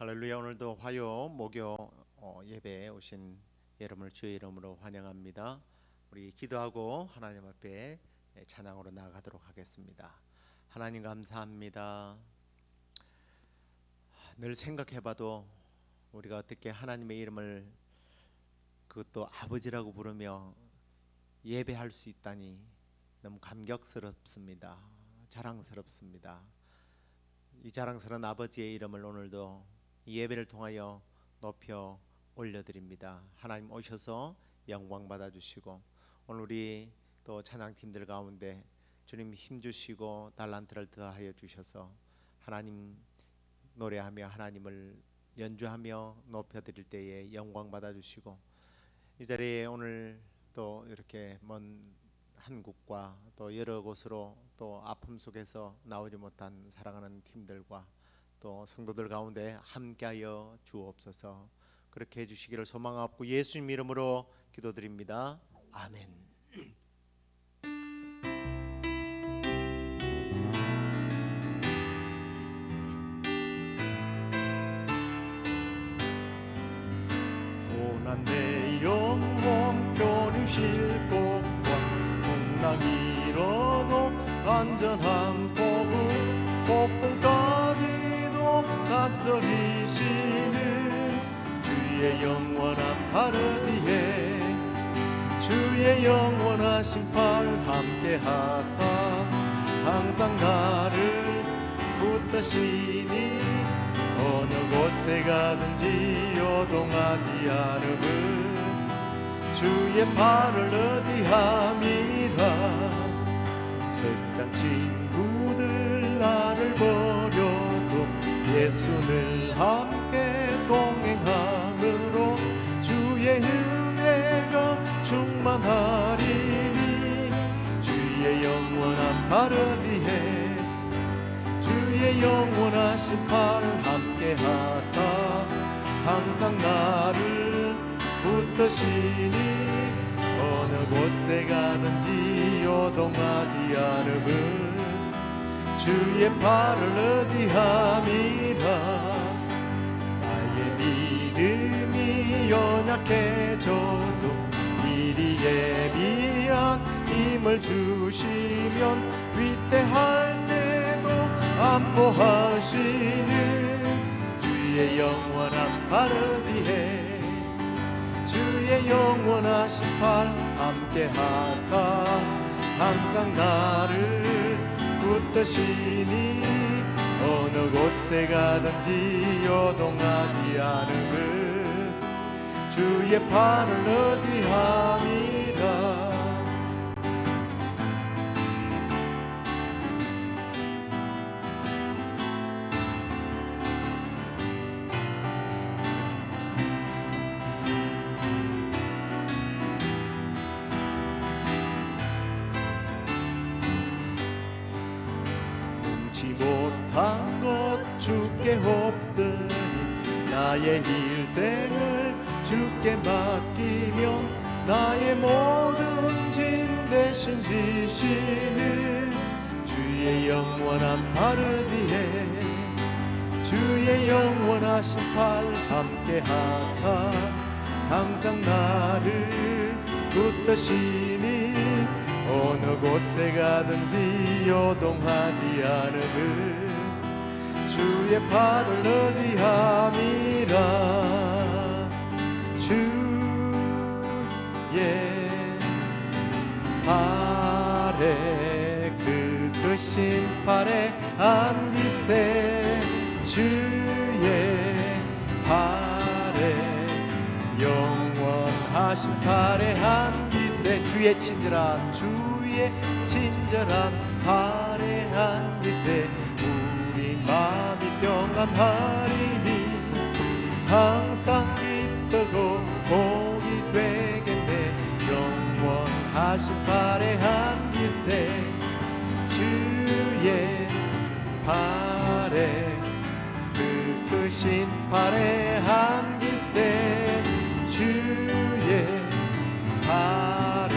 할렐루야. 오늘도 화요 목요 예배에 오신 여러분을 주의 이름으로 환영합니다. 우리 기도하고 하나님 앞에 찬양으로 나아가도록 하겠습니다. 하나님 감사합니다. 늘 생각해봐도 우리가 어떻게 하나님의 이름을 그것도 아버지라고 부르며 예배할 수 있다니 너무 감격스럽습니다. 자랑스럽습니다. 이 자랑스러운 아버지의 이름을 오늘도 이 예배를 통하여 높여 올려드립니다. 하나님 오셔서 영광 받아주시고 오늘 우리 또 찬양팀들 가운데 주님 힘주시고 달란트를 더하여 주셔서 하나님 노래하며 하나님을 연주하며 높여드릴 때에 영광 받아주시고 이 자리에 오늘 또 이렇게 먼 한국과 또 여러 곳으로 또 아픔 속에서 나오지 못한 사랑하는 팀들과 또 성도들 가운데 함께하여 주옵소서. 그렇게 해주시기를 소망하고 예수님 이름으로 기도드립니다. 아멘. 고난 내 영혼 편히 쉴 곳과 풍랑이로도 안전한 포구 폭풍까지도 다스리시는 주의 영원한 바르지에 주의 영원하신 팔 함께 하사 항상 나를 붙드시니 어느 곳에 가든지 요동하지 않음을 주의 팔을 의지함이라. 세상 친구들 나를 버려도 예수 늘 함께 동행함으로 주의 은혜가 충만하리니 주의 영원한 바르지에 주의 영원하신 팔 함께 하사 항상 나를 붙드시니 어느 곳에 가든지 요동하지 않음을 주의 팔을 의지함이라. 나의 믿음이 연약해져도 미리 예비한 힘을 주시면 위대할 때도 안보하시는 주의 영원한 바르지에 주의 영원하신 팔 함께 하사 항상 나를 붙드시니 어느 곳에 가든지 요동하지 않음을 주의 팔을 의지함이라. 못한 것 주께 없으니 나의 일생을 주께 맡기면 나의 모든 짐 대신 지시는 주의 영원한 바르지에 주의 영원하신 팔 함께 하사 항상 나를 붙드시니 어느 곳에 가든지 요동하지 않음을 주의 팔을 의지함이라. 주의 팔에 그 크신 팔에 안기세 주의 팔에 영원하신 팔에 안기세 주의 친절한 팔에 안기세 우리 마음이 평안하리니 항상 기쁘고 복이 되겠네. 영원하신 팔에 안기세 주의 팔에 그 크신 팔에 안기세 주의 팔에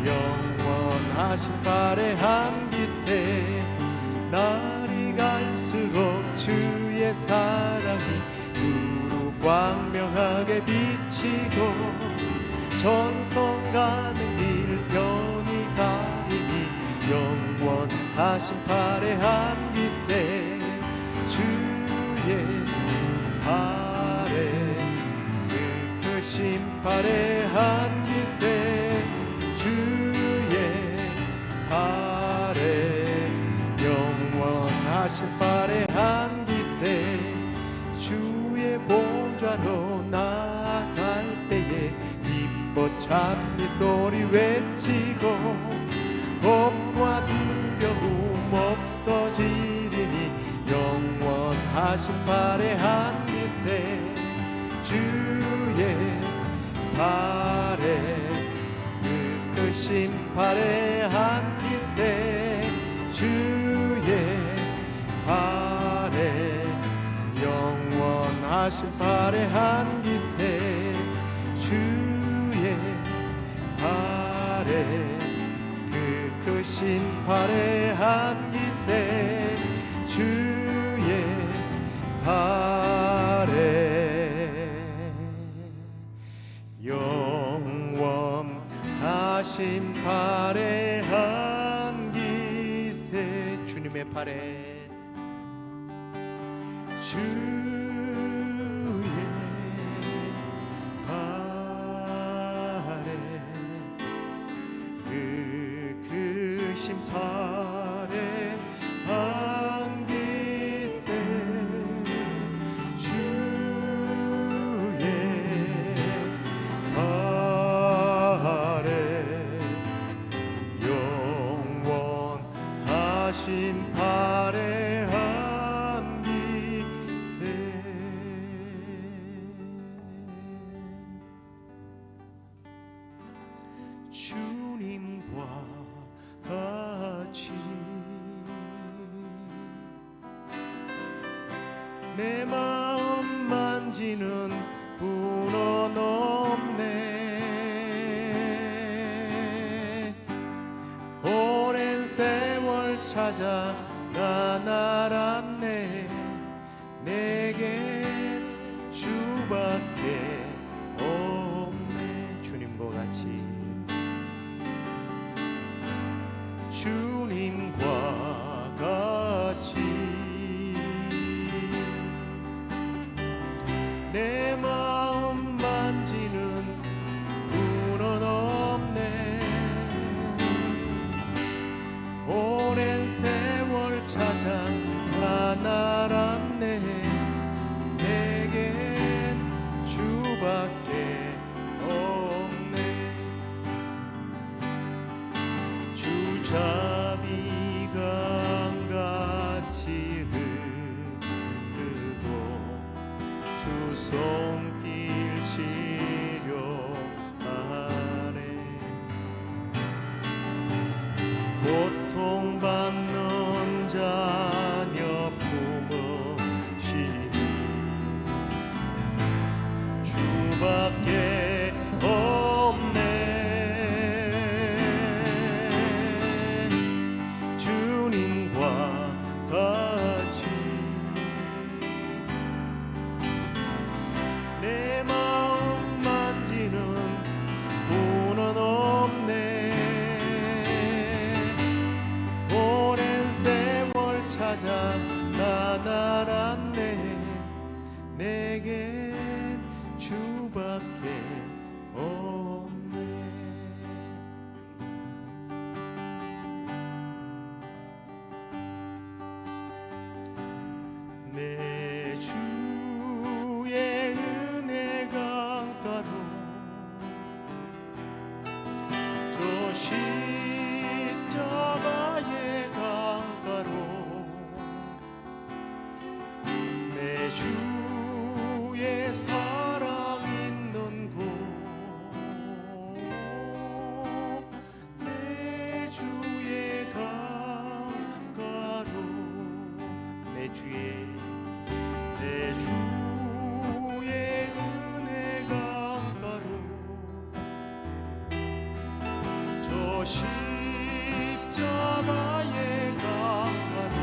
영원하신 팔에 안기세 날이 갈수록 주의 주의 사랑이 두루 광명하게 비치고 전성 가는 길 편히 가리니 영원하신 팔의 한깃새 주의 팔에 그 크신 팔의 한깃새 주의 팔에 영원하신 팔의 한깃새 주의 보좌로 나갈 때에 기뻐 찬미 소리 외치고 겁과 두려움 없어지리니 영원하신 팔의 한깃새 주의 팔에 그 크신 팔의 한깃새 주의 팔에 영원하신 팔의 한깃새 주의 팔에 그 크신 팔의 한깃새 주의 팔에 영원하신 팔의 한깃새 주님의 팔에 주의 팔에 그 크신 팔의 한깃새 주의 팔에 영원하신 팔의 한깃새 주님과 같이 내 마음 만지는 분은 없네 오랜 세월 찾아 난 알았네 내게 주밖에 없네 주님과 같이 주님과 같이 내 마음 만지는 분은 없네 오랜 세월 찾아 난 알았네 내겐 주밖에 없네 주자비강같이 흐르고 주 손길 시려하네 고통받는 자녀 품으시니 주밖에 없네 주님과 같이 내 마음 만지는 분은 없네 오랜 세월 찾아 난 알았네 내겐 주밖에 없네 내 주의 은혜 강가로 저 십자가의 강가로 내 주의 사랑 있는 곳 내 주의 강가로 내 주의 은혜 강가로 저 십자가의 강가로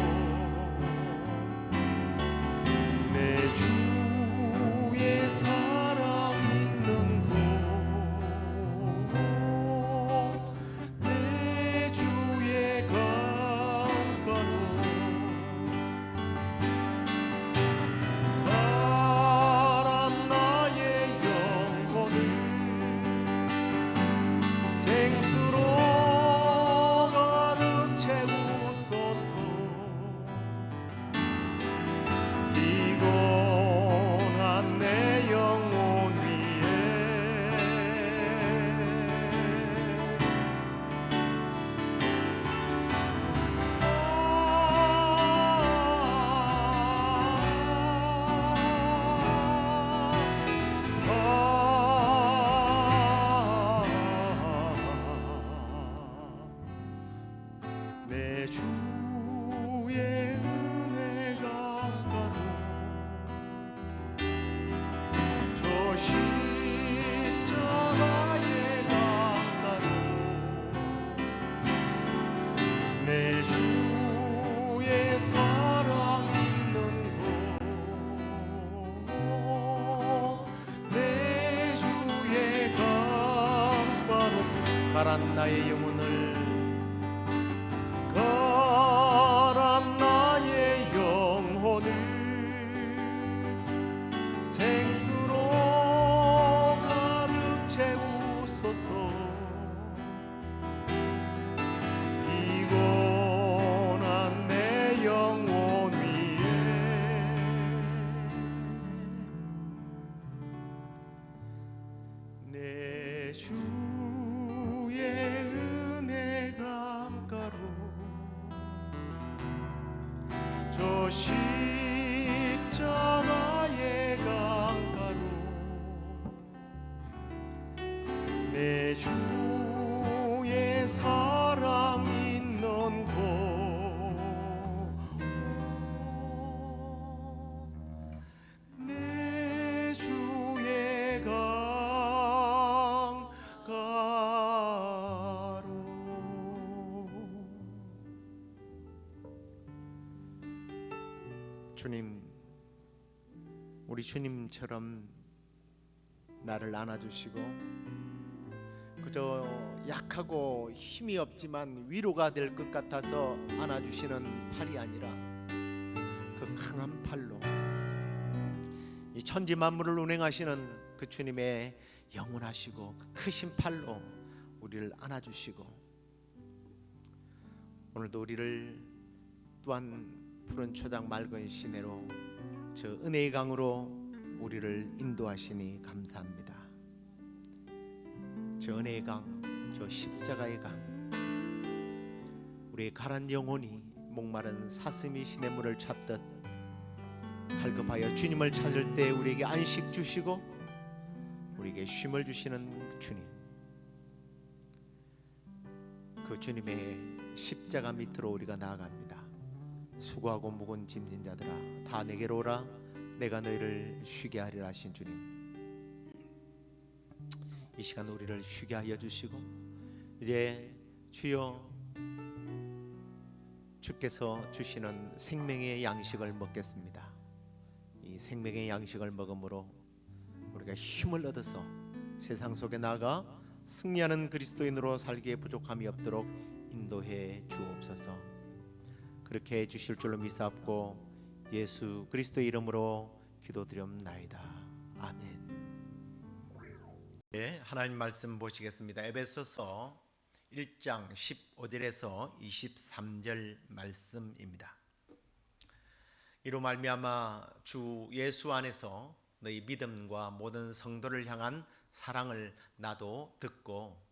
가란 나의 영혼을 가란 나의 영혼을 생수로 가득 채우소서. 피곤한 내 영혼 위에 내 주의 은혜 강가로 저 십자가의 강가로 내 주의 사랑 있는 곳 내 주의 강가로. 주님, 우리 주님처럼 나를 안아주시고 그저 약하고 힘이 없지만 위로가 될 것 같아서 안아주시는 팔이 아니라 그 강한 팔로 이 천지 만물을 운행하시는 그 주님의 영원하시고 그 크신 팔로 우리를 안아주시고 오늘도 우리를 또한 푸른 초장 맑은 시내로 저 은혜의 강으로 우리를 인도하시니 감사합니다. 저 은혜의 강, 저 십자가의 강, 우리의 가란 영혼이 목마른 사슴이 시냇물을 찾듯 갈급하여 주님을 찾을 때 우리에게 안식 주시고 우리에게 쉼을 주시는 그 주님, 그 주님의 십자가 밑으로 우리가 나아갑니다. 수고하고 무거운 짐진 자들아 다 내게로 오라 내가 너희를 쉬게 하리라 하신 주님, 이 시간 우리를 쉬게 하여 주시고 이제 주여 주께서 주시는 생명의 양식을 먹겠습니다. 이 생명의 양식을 먹음으로 우리가 힘을 얻어서 세상 속에 나아가 승리하는 그리스도인으로 살기에 부족함이 없도록 인도해 주옵소서. 그렇게 해주실 줄로 믿사옵고 예수 그리스도의 이름으로 기도드렸나이다. 아멘. 네, 하나님 말씀 보시겠습니다. 에베소서 1장 15절에서 23절 말씀입니다. 이로 말미암아 주 예수 안에서 너희 믿음과 모든 성도를 향한 사랑을 나도 듣고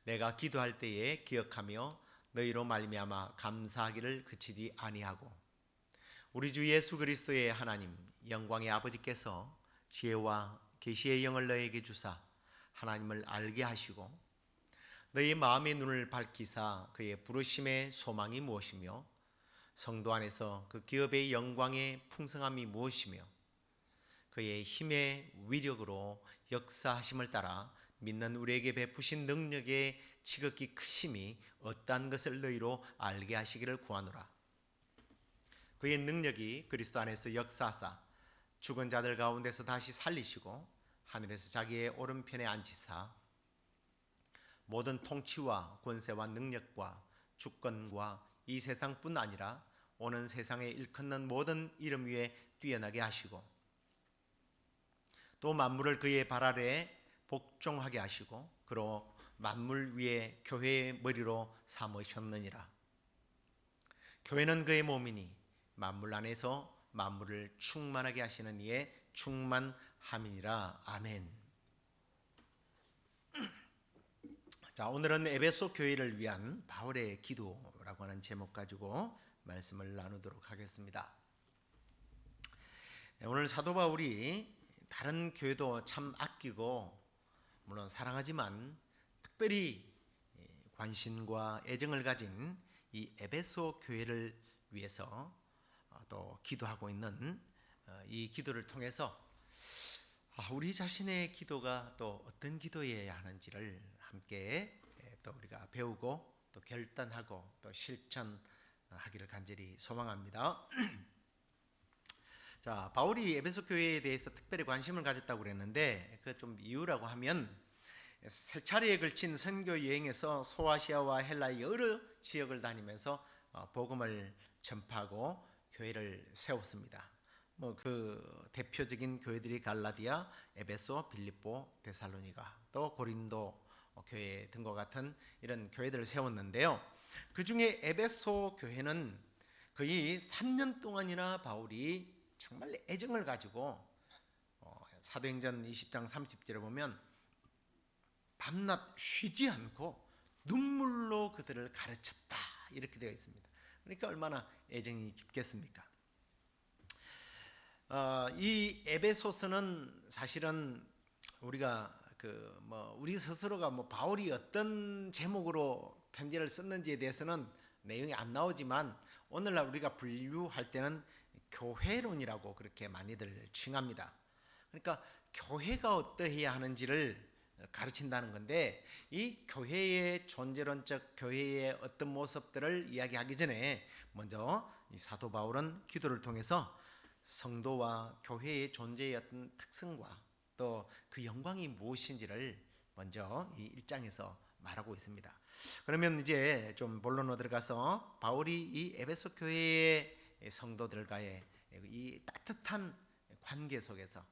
내가 기도할 때에 기억하며 너희로 말미암아 감사하기를 그치지 아니하고 우리 주 예수 그리스도의 하나님 영광의 아버지께서 지혜와 계시의 영을 너희에게 주사 하나님을 알게 하시고 너희 마음의 눈을 밝히사 그의 부르심의 소망이 무엇이며 성도 안에서 그 기업의 영광의 풍성함이 무엇이며 그의 힘의 위력으로 역사하심을 따라 믿는 우리에게 베푸신 능력의 지극히 크심이 어떠한 것을 너희로 알게 하시기를 구하노라. 그의 능력이 그리스도 안에서 역사하사 죽은 자들 가운데서 다시 살리시고 하늘에서 자기의 오른편에 앉히사 모든 통치와 권세와 능력과 주권과 이 세상뿐 아니라 오는 세상에 일컫는 모든 이름 위에 뛰어나게 하시고 또 만물을 그의 발 아래에 복종하게 하시고 그로 만물 위에 교회의 머리로 삼으셨느니라. 교회는 그의 몸이니 만물 안에서 만물을 충만하게 하시는 이의 충만함이니라. 아멘. 자, 오늘은 에베소 교회를 위한 바울의 기도라고 하는 제목 가지고 말씀을 나누도록 하겠습니다. 오늘 사도 바울이 다른 교회도 참 아끼고 물론 사랑하지만 특별히 관심과 애정을 가진 이 에베소 교회를 위해서 또 기도하고 있는 이 기도를 통해서 우리 자신의 기도가 또 어떤 기도여야 하는지를 함께 또 우리가 배우고 또 결단하고 또 실천하기를 간절히 소망합니다. 자, 바울이 에베소 교회에 대해서 특별히 관심을 가졌다고 그랬는데 그 좀 이유라고 하면 세 차례에 걸친 선교 여행에서 소아시아와 헬라의 여러 지역을 다니면서 복음을 전파하고 교회를 세웠습니다. 그 대표적인 교회들이 갈라디아, 에베소, 빌립보, 데살로니가, 또 고린도 교회 등과 같은 이런 교회들을 세웠는데요. 그 중에 에베소 교회는 거의 3년 동안이나 바울이 정말 애정을 가지고 사도행전 20장 30절에 보면 밤낮 쉬지 않고 눈물로 그들을 가르쳤다 이렇게 되어 있습니다. 그러니까 얼마나 애정이 깊겠습니까? 이 에베소서는 사실은 우리가 우리 스스로가 바울이 어떤 제목으로 편지를 썼는지에 대해서는 내용이 안 나오지만 오늘날 우리가 분류할 때는 교회론이라고 그렇게 많이들 칭합니다. 그러니까 교회가 어떠해야 하는지를 가르친다는 건데, 이 교회의 존재론적 교회의 어떤 모습들을 이야기하기 전에 먼저 이 사도 바울은 기도를 통해서 성도와 교회의 존재의 어떤 특성과 또 그 영광이 무엇인지를 먼저 이 1장에서 말하고 있습니다. 그러면 이제 좀 본론으로 들어가서 바울이 이 에베소 교회의 성도들과의 이 따뜻한 관계 속에서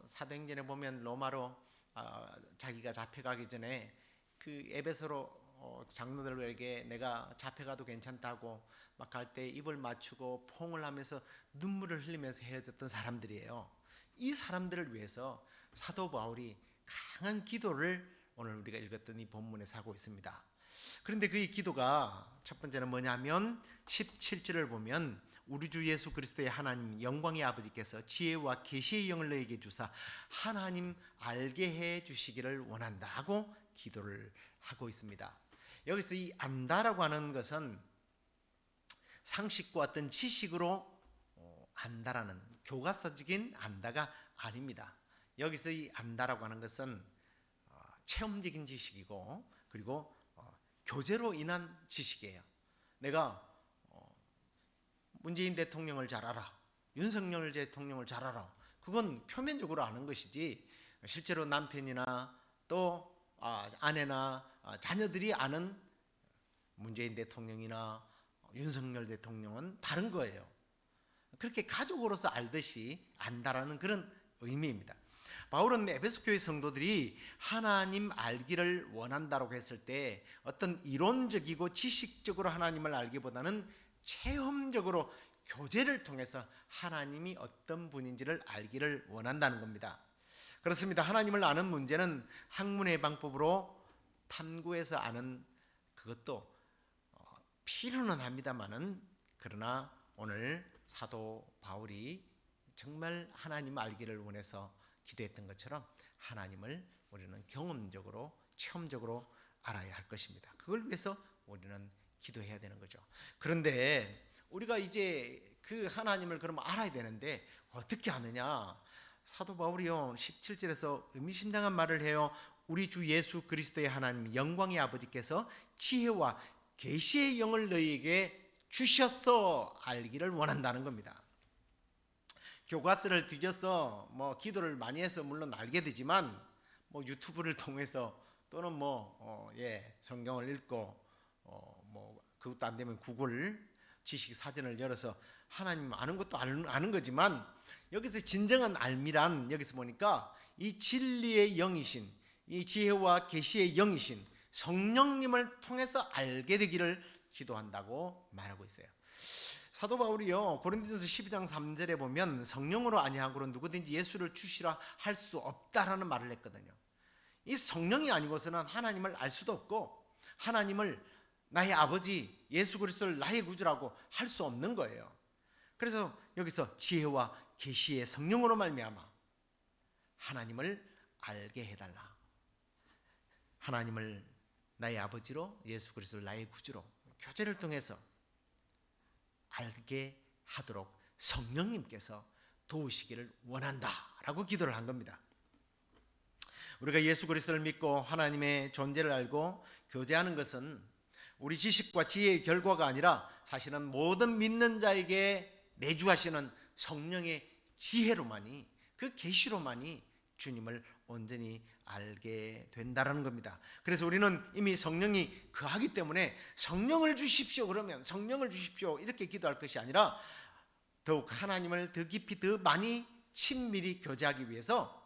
사도행전에 보면 로마로 자기가 잡혀가기 전에 그 에베소로 장로들에게 내가 잡혀가도 괜찮다고 막 갈 때 입을 맞추고 포옹을 하면서 눈물을 흘리면서 헤어졌던 사람들이에요. 이 사람들을 위해서 사도 바울이 강한 기도를 오늘 우리가 읽었던 이 본문에서 하고 있습니다. 그런데 그 기도가 첫 번째는 뭐냐면 17절을 보면 우리 주 예수 그리스도의 하나님 영광의 아버지께서 지혜와 계시의 영을 너에게 주사 하나님 알게 해 주시기를 원한다 하고 기도를 하고 있습니다. 여기서 이 안다라고 하는 것은 상식과 어떤 지식으로 안다라는 교과서적인 안다가 아닙니다. 여기서 이 안다라고 하는 것은 체험적인 지식이고 그리고 교제로 인한 지식이에요. 내가 문재인 대통령을 잘 알아, 윤석열 대통령을 잘 알아, 그건 표면적으로 아는 것이지 실제로 남편이나 또 아내나 자녀들이 아는 문재인 대통령이나 윤석열 대통령은 다른 거예요. 그렇게 가족으로서 알듯이 안다라는 그런 의미입니다. 바울은 에베소 교회 성도들이 하나님 알기를 원한다고 했을 때 어떤 이론적이고 지식적으로 하나님을 알기보다는 체험적으로 교제를 통해서 하나님이 어떤 분인지를 알기를 원한다는 겁니다. 그렇습니다. 하나님을 아는 문제는 학문의 방법으로 탐구해서 아는 그것도 필요는 합니다만은, 그러나 오늘 사도 바울이 정말 하나님 알기를 원해서 기도했던 것처럼 하나님을 우리는 경험적으로 체험적으로 알아야 할 것입니다. 그걸 위해서 우리는 기도해야 되는 거죠. 그런데 우리가 이제 그 하나님을 그러면 알아야 되는데 어떻게 아느냐? 사도 바울이요 17절에서 의미심장한 말을 해요. 우리 주 예수 그리스도의 하나님 영광의 아버지께서 지혜와 계시의 영을 너희에게 주셔서 알기를 원한다는 겁니다. 교과서를 뒤져서 기도를 많이 해서 물론 알게 되지만 유튜브를 통해서 또는 성경을 읽고 그것도 안 되면 구글 지식 사전을 열어서 하나님 아는 것도 아는 거지만, 여기서 진정한 알미란 여기서 보니까 이 진리의 영이신, 이 지혜와 계시의 영이신 성령님을 통해서 알게 되기를 기도한다고 말하고 있어요. 사도 바울이요 고린도전서 12장 3절에 보면 성령으로 아니하고는 누구든지 예수를 주시라 할 수 없다라는 말을 했거든요. 이 성령이 아니고서는 하나님을 알 수도 없고 하나님을 나의 아버지 예수 그리스도를 나의 구주라고 할 수 없는 거예요. 그래서 여기서 지혜와 계시의 성령으로 말미암아 하나님을 알게 해달라, 하나님을 나의 아버지로 예수 그리스도를 나의 구주로 교제를 통해서 알게 하도록 성령님께서 도우시기를 원한다라고 기도를 한 겁니다. 우리가 예수 그리스도를 믿고 하나님의 존재를 알고 교제하는 것은 우리 지식과 지혜의 결과가 아니라 사실은 모든 믿는 자에게 내주하시는 성령의 지혜로만이, 그 계시로만이 주님을 온전히 알게 된다라는 겁니다. 그래서 우리는 이미 성령이 거하기 때문에 성령을 주십시오 그러면 성령을 주십시오 이렇게 기도할 것이 아니라 더욱 하나님을 더 깊이 더 많이 친밀히 교제하기 위해서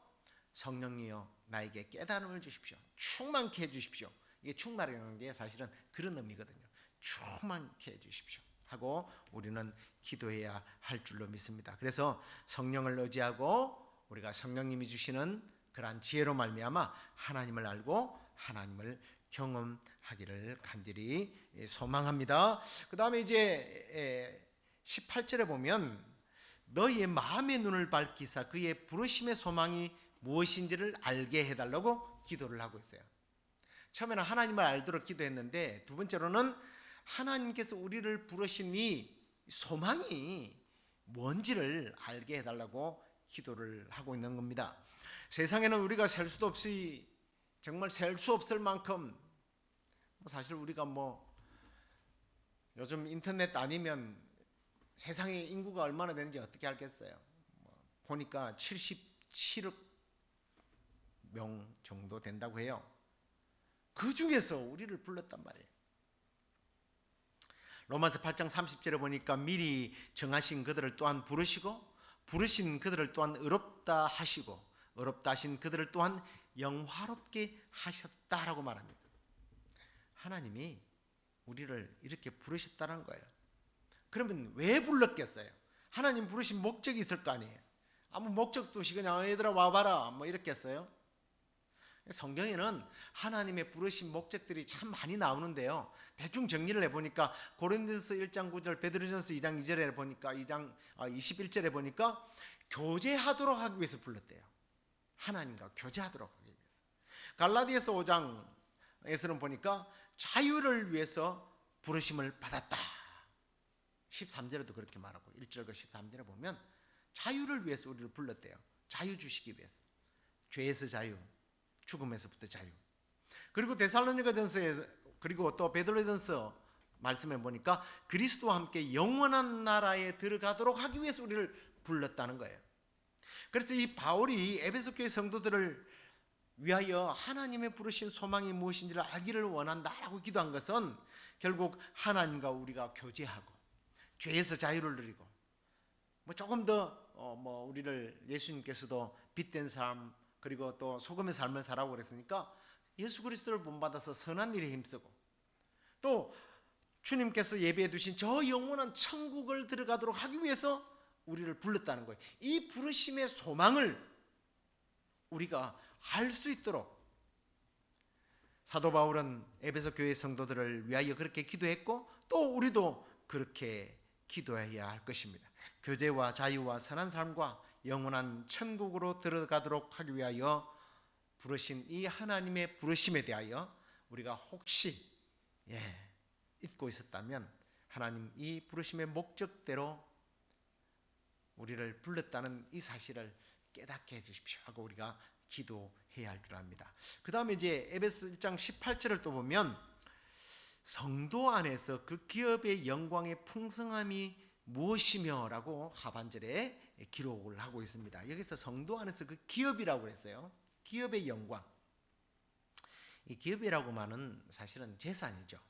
성령이여 나에게 깨달음을 주십시오, 충만케 해주십시오. 이게 충만이라는 게 사실은 그런 의미거든요. 충만케 해주십시오 하고 우리는 기도해야 할 줄로 믿습니다. 그래서 성령을 의지하고 우리가 성령님이 주시는 그러한 지혜로 말미암아 하나님을 알고 하나님을 경험하기를 간절히 소망합니다. 그 다음에 이제 18절에 보면 너희의 마음의 눈을 밝히사 그의 부르심의 소망이 무엇인지를 알게 해달라고 기도를 하고 있어요. 처음에는 하나님을 알도록 기도했는데 두 번째로는 하나님께서 우리를 부르신 이 소망이 뭔지를 알게 해달라고 기도를 하고 있는 겁니다. 세상에는 우리가 셀 수도 없이 정말 셀 수 없을 만큼 사실 우리가 요즘 인터넷 아니면 세상의 인구가 얼마나 되는지 어떻게 알겠어요. 보니까 77억 명 정도 된다고 해요. 그 중에서 우리를 불렀단 말이에요. 로마서 8장 30절에 보니까 미리 정하신 그들을 또한 부르시고 부르신 그들을 또한 의롭다 하시고 의롭다 하신 그들을 또한 영화롭게 하셨다라고 말합니다. 하나님이 우리를 이렇게 부르셨다는 거예요. 그러면 왜 불렀겠어요? 하나님 부르신 목적이 있을 거 아니에요. 아무 목적도 없이 그냥 얘들아 와봐라 이렇게 했어요. 성경에는 하나님의 부르신 목적들이 참 많이 나오는데요. 대충 정리를 해보니까 고린도전서 1장 9절, 베드로전서 2장 2절에 보니까 21절에 보니까 교제하도록 하기 위해서 불렀대요. 하나님과 교제하도록 하기 위해서. 갈라디아서 5장에서는 보니까 자유를 위해서 부르심을 받았다. 13절에도 그렇게 말하고 1절과 13절에 보면 자유를 위해서 우리를 불렀대요. 자유 주시기 위해서. 죄에서 자유, 죽음에서부터 자유. 그리고 데살로니가전서에 그리고 또 베드로전서 말씀해 보니까 그리스도와 함께 영원한 나라에 들어가도록 하기 위해서 우리를 불렀다는 거예요. 그래서 이 바울이 에베소 교회 성도들을 위하여 하나님의 부르신 소망이 무엇인지를 알기를 원한다라고 기도한 것은 결국 하나님과 우리가 교제하고 죄에서 자유를 누리고 조금 더 우리를 예수님께서도 빛된 삶 그리고 또 소금의 삶을 살라고 그랬으니까 예수 그리스도를 본받아서 선한 일에 힘쓰고 또 주님께서 예비해 두신 저 영원한 천국을 들어가도록 하기 위해서 우리를 불렀다는 거예요. 이 부르심의 소망을 우리가 알 수 있도록 사도 바울은 에베소 교회 성도들을 위하여 그렇게 기도했고 또 우리도 그렇게 기도해야 할 것입니다. 교제와 자유와 선한 삶과 영원한 천국으로 들어가도록 하기 위하여 부르신 이 하나님의 부르심에 대하여 우리가 혹시 잊고 있었다면 하나님 이 부르심의 목적대로 우리를 불렀다는 이 사실을 깨닫게 해주십시오 하고 우리가 기도해야 할 줄 압니다. 그 다음에 이제 에베소 1장 18절을 또 보면 성도 안에서 그 기업의 영광의 풍성함이 무엇이며 라고 하반절에 기록을 하고 있습니다. 여기서 성도 안에서 그 기업이라고 했어요. 기업의 영광. 이 기업이라고 말은 사실은 재산이죠.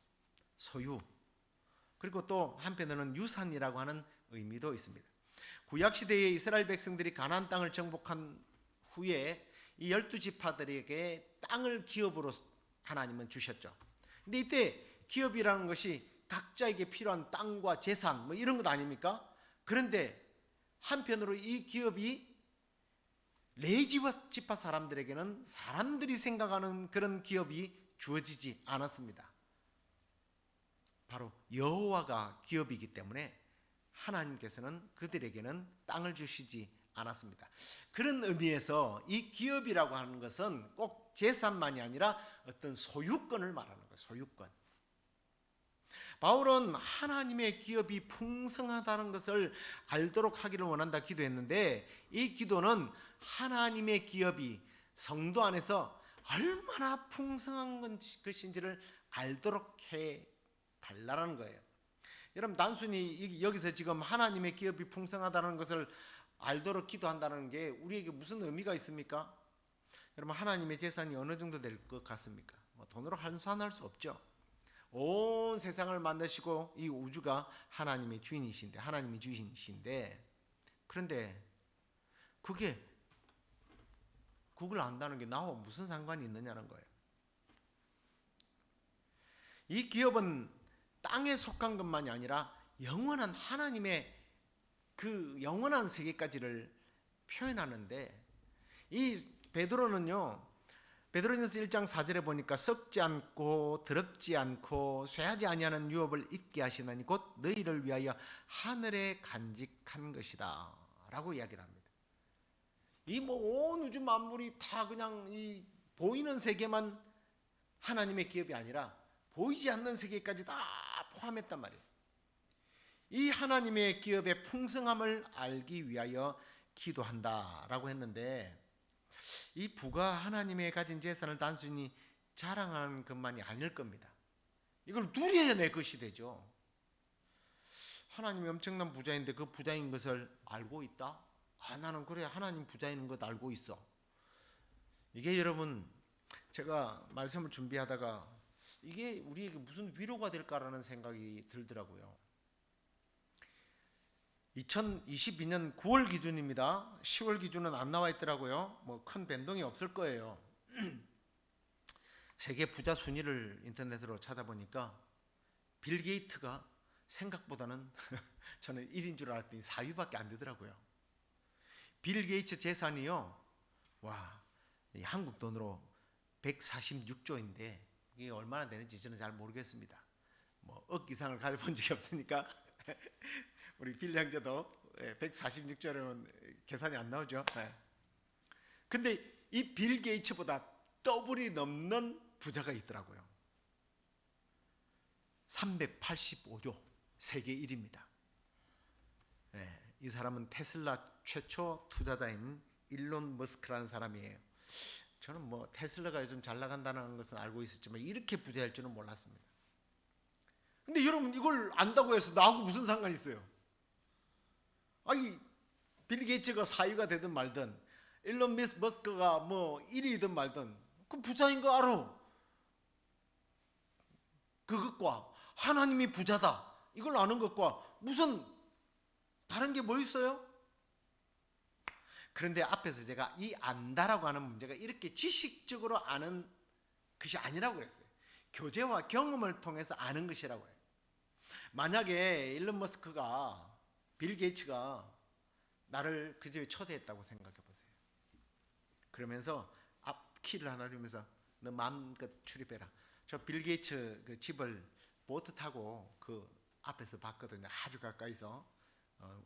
소유. 그리고 또 한편으로는 유산이라고 하는 의미도 있습니다. 구약시대의 이스라엘 백성들이 가나안 땅을 정복한 후에 이 12지파들에게 땅을 기업으로 하나님은 주셨죠. 근데 이때 기업이라는 것이 각자에게 필요한 땅과 재산 이런 것 아닙니까? 그런데 한편으로 이 기업이 레위지파 사람들에게는 사람들이 생각하는 그런 기업이 주어지지 않았습니다. 바로 여호와가 기업이기 때문에 하나님께서는 그들에게는 땅을 주시지 않았습니다. 그런 의미에서 이 기업이라고 하는 것은 꼭 재산만이 아니라 어떤 소유권을 말하는 거예요. 소유권. 바울은 하나님의 기업이 풍성하다는 것을 알도록 하기를 원한다 기도했는데 이 기도는 하나님의 기업이 성도 안에서 얼마나 풍성한 것인지를 알도록 해 달라는 거예요. 여러분 단순히 여기서 지금 하나님의 기업이 풍성하다는 것을 알도록 기도한다는 게 우리에게 무슨 의미가 있습니까? 여러분, 하나님의 재산이 어느 정도 될 것 같습니까? 뭐 돈으로 환산할 수 없죠. 온 세상을 만드시고 이 우주가 하나님의 주인이신데, 하나님이 주인이신데, 그런데 그걸 안다는 게 나와 무슨 상관이 있느냐는 거예요. 이 기업은 땅에 속한 것만이 아니라 영원한 하나님의 그 영원한 세계까지를 표현하는데, 이 베드로전서 1장 4절에 보니까 썩지 않고 더럽지 않고 쇠하지 아니하는 유업을 잊게 하시나니 곧 너희를 위하여 하늘에 간직한 것이다 라고 이야기를 합니다. 이 온 우주 만물이 다 그냥 이 보이는 세계만 하나님의 기업이 아니라 보이지 않는 세계까지 다 포함했단 말이에요. 이 하나님의 기업의 풍성함을 알기 위하여 기도한다라고 했는데, 이 부가 하나님의 가진 재산을 단순히 자랑하는 것만이 아닐 겁니다. 이걸 누려야 내 것이 되죠. 하나님이 엄청난 부자인데 그 부자인 것을 알고 있다? 나는 그래, 하나님 부자인 것 알고 있어. 이게 여러분, 제가 말씀을 준비하다가 이게 우리에게 무슨 위로가 될까라는 생각이 들더라고요. 2022년 9월 기준입니다. 10월 기준은 안 나와 있더라고요. 뭐 큰 변동이 없을 거예요. 세계 부자 순위를 인터넷으로 찾아보니까 빌 게이트가 생각보다는 저는 1인 줄 알았더니 4위밖에 안 되더라고요. 빌 게이츠 재산이요, 한국 돈으로 146조인데 이게 얼마나 되는지 저는 잘 모르겠습니다. 뭐 억 이상을 가져본 적이 없으니까 우리 빌 형제도 146조라면 계산이 안 나오죠. 근데 이 빌 게이츠보다 더블이 넘는 부자가 있더라고요. 385조, 세계 1위입니다. 이 사람은 테슬라 최초 투자자인 일론 머스크라는 사람이에요. 저는 뭐 테슬라가 요즘 잘 나간다는 것은 알고 있었지만 이렇게 부자일 줄은 몰랐습니다. 근데 여러분, 이걸 안다고 해서 나하고 무슨 상관이 있어요? 아니, 빌 게이츠가 4위가 되든 말든 일론 머스크가 뭐 1위든 말든 그 부자인 거 알아. 그것과 하나님이 부자다 이걸 아는 것과 무슨 다른 게 뭐 있어요? 그런데 앞에서 제가 이 안다라고 하는 문제가 이렇게 지식적으로 아는 것이 아니라고 그랬어요. 교제와 경험을 통해서 아는 것이라고 해요. 만약에 일론 머스크가, 빌 게이츠가 나를 그 집에 초대했다고 생각해 보세요. 그러면서 앞키를 하나 주면서 너 마음껏 출입해라. 저 빌 게이츠 그 집을 보트 타고 그 앞에서 봤거든요. 아주 가까이서.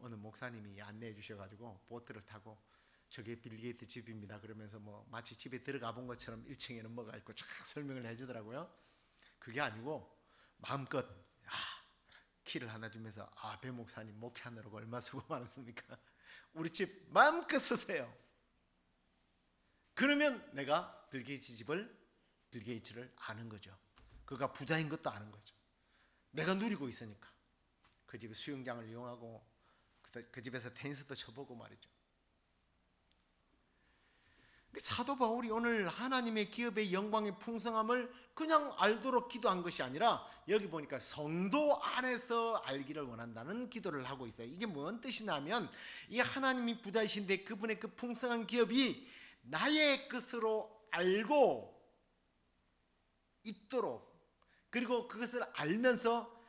어느 목사님이 안내해 주셔가지고 보트를 타고 저게 빌 게이츠 집입니다. 그러면서 뭐 마치 집에 들어가 본 것처럼 1층에는 뭐가 있고 쫙 설명을 해주더라고요. 그게 아니고 마음껏 키를 하나 주면서 배 목사님 목회하느라고 얼마 수고 많았습니까? 우리 집 마음껏 쓰세요. 그러면 내가 빌 게이츠를 아는 거죠. 그가 부자인 것도 아는 거죠. 내가 누리고 있으니까. 그 집에 수영장을 이용하고 그 집에서 테니스도 쳐보고 말이죠. 사도 바울이 오늘 하나님의 기업의 영광의 풍성함을 그냥 알도록 기도한 것이 아니라 여기 보니까 성도 안에서 알기를 원한다는 기도를 하고 있어요. 이게 뭔 뜻이냐면 이 하나님이 부자이신데 그분의 그 풍성한 기업이 나의 것으로 알고 있도록, 그리고 그것을 알면서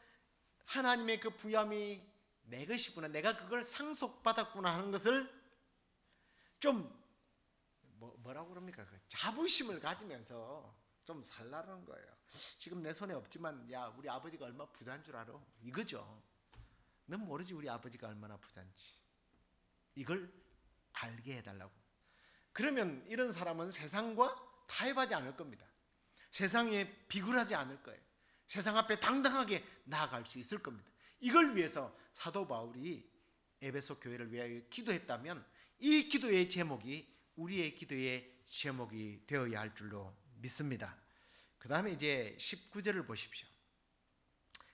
하나님의 그 부유함이 내 것이구나, 내가 그걸 상속받았구나 하는 것을 좀 뭐라고 그럽니까? 그 자부심을 가지면서 좀 살라는 거예요. 지금 내 손에 없지만 야, 우리 아버지가 얼마나 부자인 줄 알아? 이거죠. 넌 모르지 우리 아버지가 얼마나 부자인지. 이걸 알게 해달라고. 그러면 이런 사람은 세상과 타협하지 않을 겁니다. 세상에 비굴하지 않을 거예요. 세상 앞에 당당하게 나아갈 수 있을 겁니다. 이걸 위해서 사도 바울이 에베소 교회를 위하여 기도했다면 이 기도의 제목이 우리의 기도의 제목이 되어야 할 줄로 믿습니다. 그 다음에 이제 19절을 보십시오.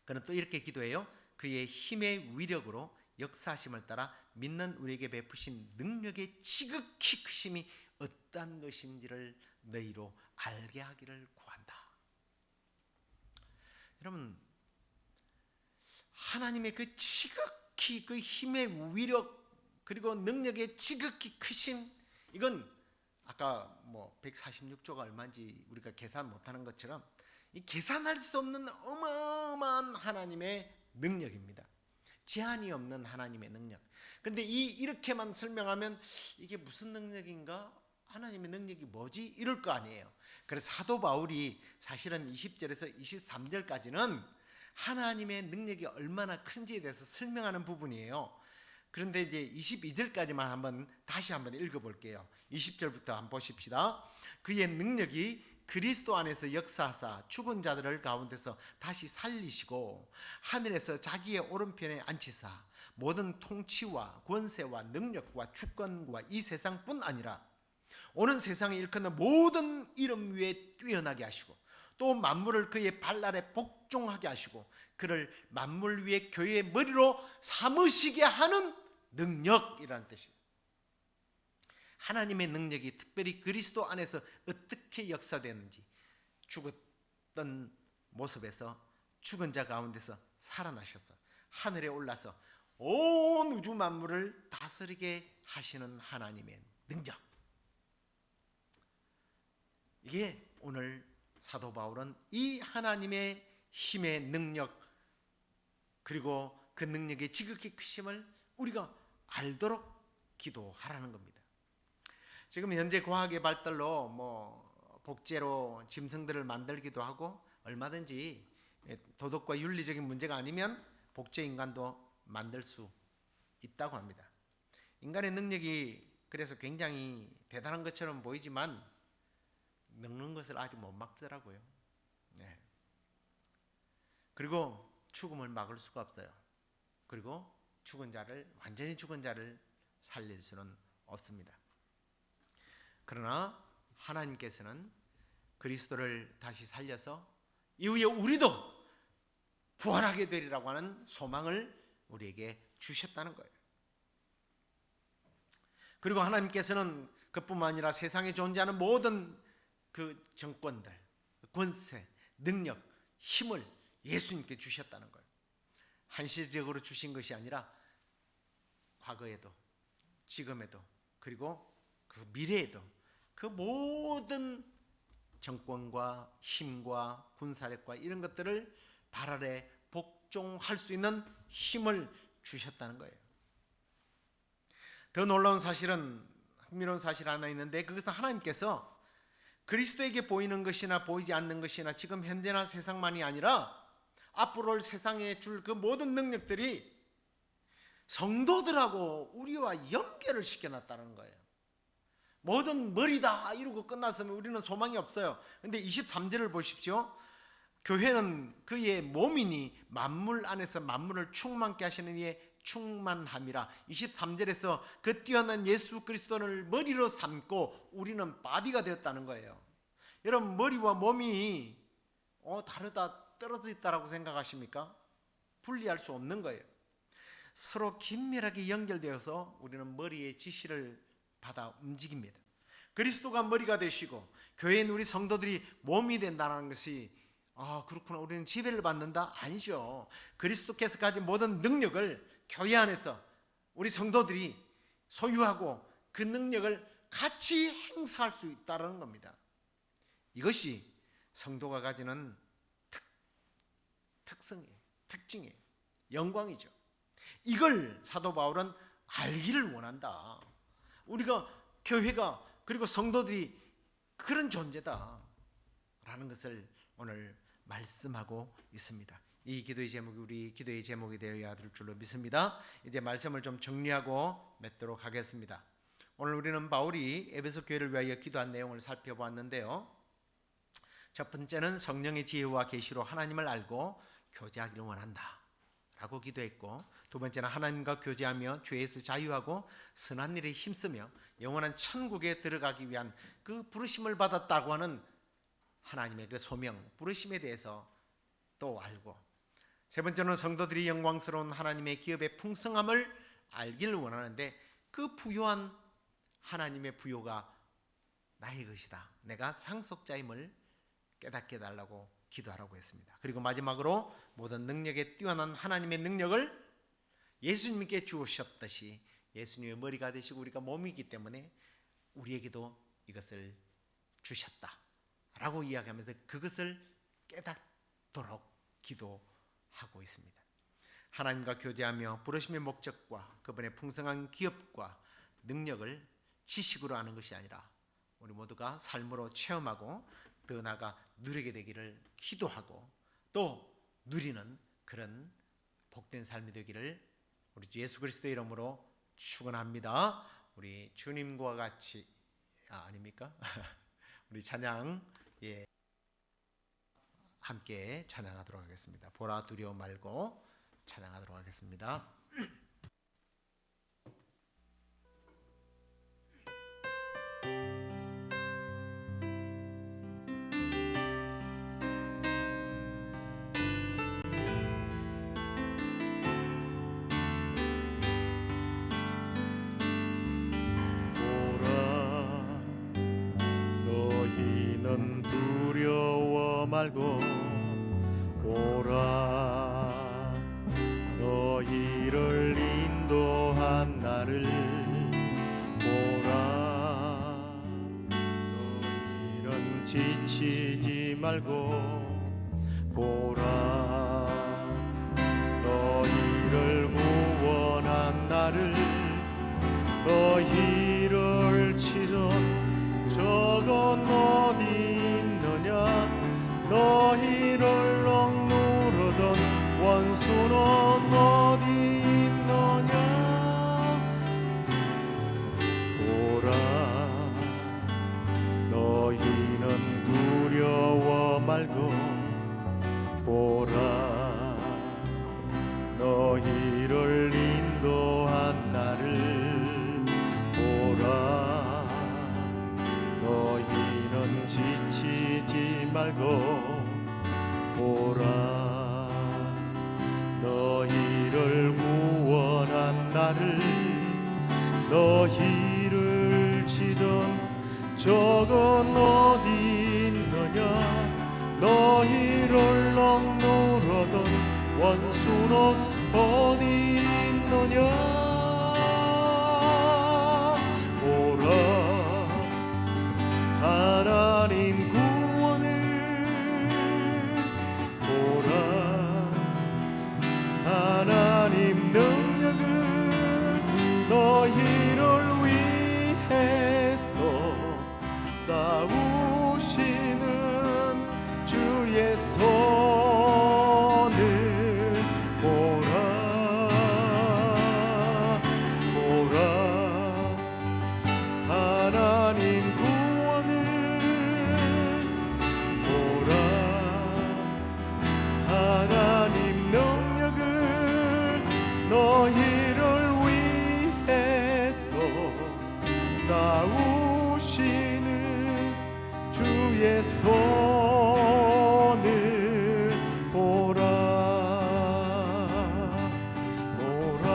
그는 또 이렇게 기도해요. 그의 힘의 위력으로 역사하심을 따라 믿는 우리에게 베푸신 능력의 지극히 크심이 어떠한 것인지를 너희로 알게 하기를 구한다. 여러분, 하나님의 그 지극히 그 힘의 위력 그리고 능력의 지극히 크신, 이건 아까 146조가 얼마인지 우리가 계산 못하는 것처럼 이 계산할 수 없는 어마어마한 하나님의 능력입니다. 제한이 없는 하나님의 능력. 그런데 이렇게만 설명하면 이게 무슨 능력인가? 하나님의 능력이 뭐지? 이럴 거 아니에요. 그래서 사도 바울이 사실은 20절에서 23절까지는 하나님의 능력이 얼마나 큰지에 대해서 설명하는 부분이에요. 그런데 이제 22절까지만 다시 한번 읽어볼게요. 20절부터 한번 보십시다. 그의 능력이 그리스도 안에서 역사하사 죽은 자들을 가운데서 다시 살리시고 하늘에서 자기의 오른편에 앉히사 모든 통치와 권세와 능력과 주권과 이 세상뿐 아니라 오는 세상에 일컫는 모든 이름 위에 뛰어나게 하시고 또 만물을 그의 발 아래 복종하게 하시고 그를 만물 위에 교회의 머리로 삼으시게 하는 능력이라는 뜻이에요. 하나님의 능력이 특별히 그리스도 안에서 어떻게 역사되는지, 죽었던 모습에서 죽은 자 가운데서 살아나셔서 하늘에 올라서 온 우주 만물을 다스리게 하시는 하나님의 능력, 이게 오늘 사도 바울은 이 하나님의 힘의 능력 그리고 그 능력의 지극히 크심을 우리가 알도록 기도하라는 겁니다. 지금 현재 과학의 발달로 복제로 짐승들을 만들기도 하고 얼마든지 도덕과 윤리적인 문제가 아니면 복제 인간도 만들 수 있다고 합니다. 인간의 능력이 그래서 굉장히 대단한 것처럼 보이지만 늙는 것을 아직 못 막더라고요. 네. 그리고 죽음을 막을 수가 없어요. 그리고 완전히 죽은 자를 살릴 수는 없습니다. 그러나 하나님께서는 그리스도를 다시 살려서 이후에 우리도 부활하게 되리라고 하는 소망을 우리에게 주셨다는 거예요. 그리고 하나님께서는 그뿐만 아니라 세상에 존재하는 모든 그 정권들, 권세, 능력, 힘을 예수님께 주셨다는 거예요. 한시적으로 주신 것이 아니라 과거에도 지금에도 그리고 그 미래에도 그 모든 정권과 힘과 군사력과 이런 것들을 발 아래 복종할 수 있는 힘을 주셨다는 거예요. 더 놀라운 사실은, 흥미로운 사실 하나 있는데, 그것은 하나님께서 그리스도에게 보이는 것이나 보이지 않는 것이나 지금 현재나 세상만이 아니라 앞으로 올 세상에 줄 그 모든 능력들이 성도들하고 우리와 연결을 시켜놨다는 거예요. 뭐든 머리다 이러고 끝났으면 우리는 소망이 없어요. 그런데 23절을 보십시오. 교회는 그의 몸이니 만물 안에서 만물을 충만케 하시는 이의 충만함이라. 23절에서 그 뛰어난 예수 그리스도를 머리로 삼고 우리는 바디가 되었다는 거예요. 여러분, 머리와 몸이 다르다, 떨어져 있다라고 생각하십니까? 분리할 수 없는 거예요. 서로 긴밀하게 연결되어서 우리는 머리의 지시를 받아 움직입니다. 그리스도가 머리가 되시고 교회인 우리 성도들이 몸이 된다는 것이 그렇구나, 우리는 지배를 받는다? 아니죠. 그리스도께서 가진 모든 능력을 교회 안에서 우리 성도들이 소유하고 그 능력을 같이 행사할 수 있다는 겁니다. 이것이 성도가 가지는 특성이에요. 특징이에요. 영광이죠. 이걸 사도 바울은 알기를 원한다. 우리가, 교회가, 그리고 성도들이 그런 존재다 라는 것을 오늘 말씀하고 있습니다. 이 기도의 제목이 우리 기도의 제목이 되어야 될 줄로 믿습니다. 이제 말씀을 좀 정리하고 맺도록 하겠습니다. 오늘 우리는 바울이 에베소 교회를 위하여 기도한 내용을 살펴보았는데요. 첫 번째는 성령의 지혜와 계시로 하나님을 알고 교제하기를 원한다 라고 기도했고, 두 번째는 하나님과 교제하며 죄에서 자유하고 선한 일에 힘쓰며 영원한 천국에 들어가기 위한 그 부르심을 받았다고 하는 하나님의 그 소명, 부르심에 대해서 또 알고, 세 번째는 성도들이 영광스러운 하나님의 기업의 풍성함을 알기를 원하는데 그 부요한 하나님의 부요가 나의 것이다. 내가 상속자임을 깨닫게 해달라고 기도하라고 했습니다. 그리고 마지막으로 모든 능력에 뛰어난 하나님의 능력을 예수님께 주셨듯이 예수님의 머리가 되시고 우리가 몸이기 때문에 우리에게도 이것을 주셨다라고 이야기하면서 그것을 깨닫도록 기도하고 있습니다. 하나님과 교제하며 부르심의 목적과 그분의 풍성한 기업과 능력을 지식으로 아는 것이 아니라 우리 모두가 삶으로 체험하고 더 나아가 누리게 되기를 기도하고 또 누리는 그런 복된 삶이 되기를 우리 주 예수 그리스도의 이름으로 축원합니다. 우리 주님과 같이 아닙니까? 우리 찬양 함께 찬양하도록 하겠습니다. 보라 두려워 말고 찬양하도록 하겠습니다. 말고 보라 너희를 인도한 나를 보라 너희는 지치지 말고 보라 너희를 구원한 나를 너희를 치던 저건 어디 있느냐 너희를 억누르던 원수는 어디 있느냐 보라 너희는 두려워 말고 보라 너희를 인도한 나를 보라 너희는 지치지 말고 보라 너희를 구원한 나를 너희를 치던 적은 어디 있느냐 너희를 억누르던 원수는 어디 있느냐 보라 하나님 구원을 보라 하나님 능력을 너희를 위해서 싸우시는 주의 손을 보라 보라 하나님 구원을 보라 하나님 능력을 너희를 위해서 싸우시는 주의 손을 보라 보라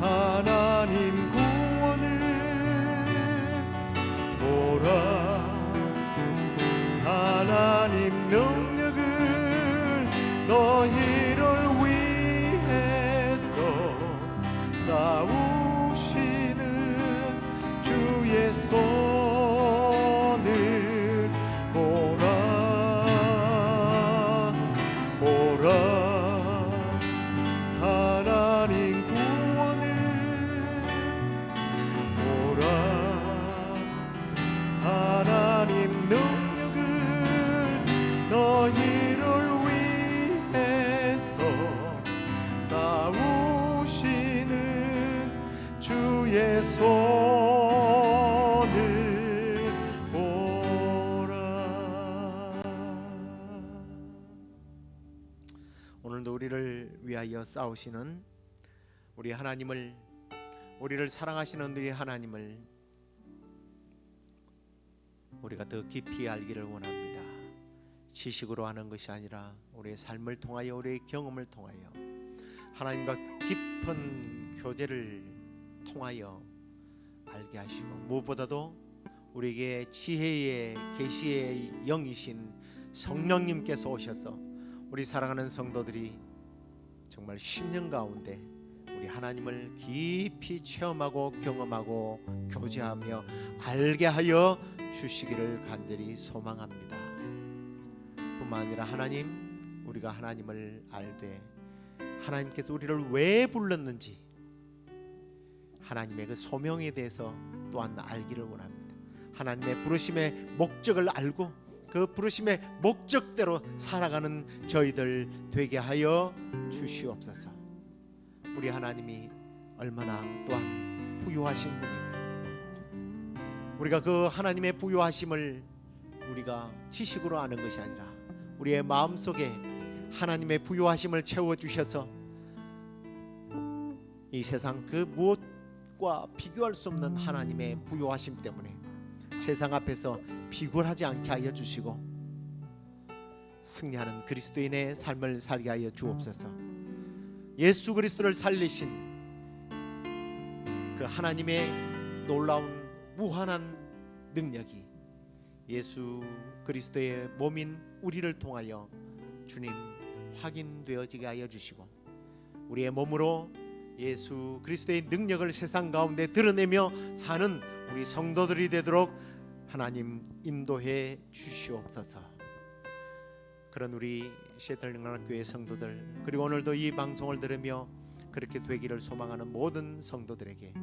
하나님 구원을 보라 하나님 능력을 너희를 위해서 싸우시는 주의 손을 보라 보라 하나님 구원을 보라 하나님 능력을 너희를 위해서 싸우시는 주의 손을 보라. 오늘도 우리를 위하여 싸우시는 우리 하나님을 우리를 사랑하시는 우리 하나님을 우리가 더 깊이 알기를 원합니다. 지식으로 하는 것이 아니라 우리의 삶을 통하여 우리의 경험을 통하여 하나님과 깊은 교제를 통하여 알게 하시고 무엇보다도 우리에게 지혜의 계시의 영이신 성령님께서 오셔서 우리 사랑하는 성도들이 정말 10년 가운데 우리 하나님을 깊이 체험하고 경험하고 교제하며 알게 하여 주시기를 간절히 소망합니다. 뿐만 아니라 하나님, 우리가 하나님을 알되 하나님께서 우리를 왜 불렀는지 하나님의 그 소명에 대해서 또한 알기를 원합니다. 하나님의 부르심의 목적을 알고 그 부르심의 목적대로 살아가는 저희들 되게 하여 주시옵소서. 우리 하나님이 얼마나 또한 부유하신 분이며 우리가 그 하나님의 부유하심을 우리가 지식으로 아는 것이 아니라 우리의 마음속에 하나님의 부유하심을 채워주셔서 이 세상 그 무엇과 비교할 수 없는 하나님의 부유하심 때문에 세상 앞에서 비굴하지 않게 하여 주시고 승리하는 그리스도인의 삶을 살게 하여 주옵소서. 예수 그리스도를 살리신 그 하나님의 놀라운 무한한 능력이 예수 그리스도의 몸인 우리를 통하여 주님 확인되어지게 하여 주시고 우리의 몸으로 예수 그리스도의 능력을 세상 가운데 드러내며 사는 우리 성도들이 되도록 하나님 인도해 주시옵소서. 그런 우리 시애틀 교회 성도들 그리고 오늘도 이 방송을 들으며 그렇게 되기를 소망하는 모든 성도들에게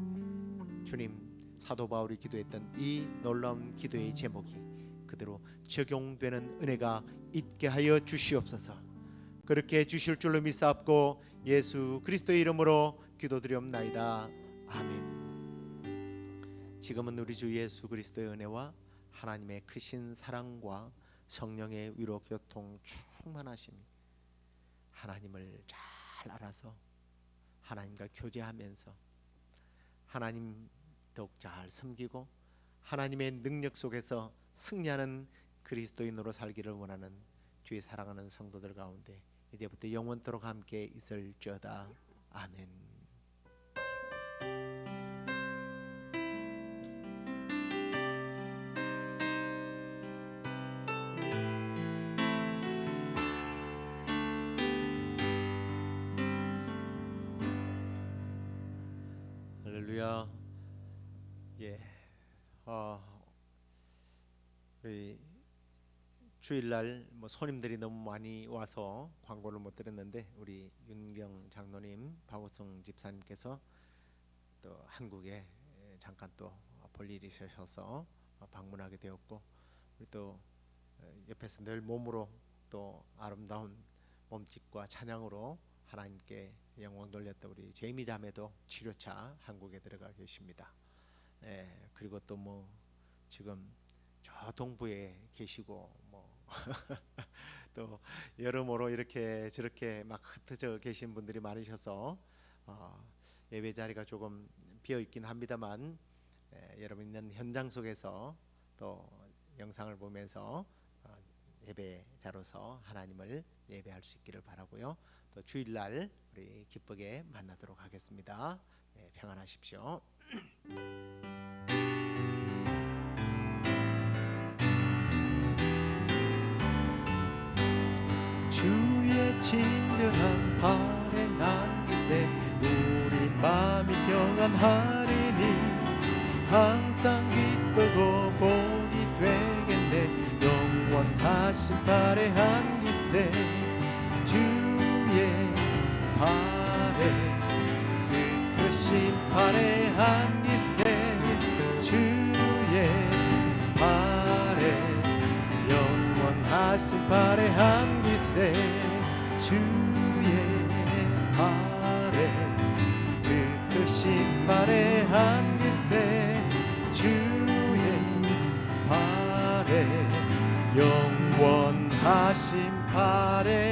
주님 사도 바울이 기도했던 이 놀라운 기도의 제목이 그대로 적용되는 은혜가 있게 하여 주시옵소서. 그렇게 해 주실 줄로 믿사옵고 예수 그리스도의 이름으로 기도드리옵나이다. 아멘. 지금은 우리 주 예수 그리스도의 은혜와 하나님의 크신 사랑과 성령의 위로 교통 충만하심이 하나님을 잘 알아서 하나님과 교제하면서 하나님 더욱 잘 섬기고 하나님의 능력 속에서 승리하는 그리스도인으로 살기를 원하는 주의 사랑하는 성도들 가운데 이제부터 영원토록 함께 있을지어다. 아멘. 할렐루야. 우리 주일날 손님들이 너무 많이 와서 광고를 못 드렸는데 우리 윤경 장로님, 박우성 집사님께서 또 한국에 잠깐 또 볼 일이 있으셔서 방문하게 되었고 우리 또 옆에서 늘 몸으로 또 아름다운 몸짓과 찬양으로 하나님께 영광 돌렸던 우리 제이미 자매도 치료차 한국에 들어가 계십니다. 그리고 또 지금 저 동부에 계시고 또 여러모로 이렇게 저렇게 막 흩어져 계신 분들이 많으셔서 예배 자리가 조금 비어 있긴 합니다만 여러분 있는 현장 속에서 또 영상을 보면서 예배자로서 하나님을 예배할 수 있기를 바라고요. 또 주일날 우리 기쁘게 만나도록 하겠습니다. 평안하십시오. 주의 친절한 발에 안기세 우리 마음이 평안하리니 항상 기쁘고 복이 되겠네 영원하신 발에 안기세 주의 발에 그 크신 발에 안기세 주의 발에 영원하신 발에 안기세 주의 발에 그 크신 발에 안기세 주의 발에 영원하신 발에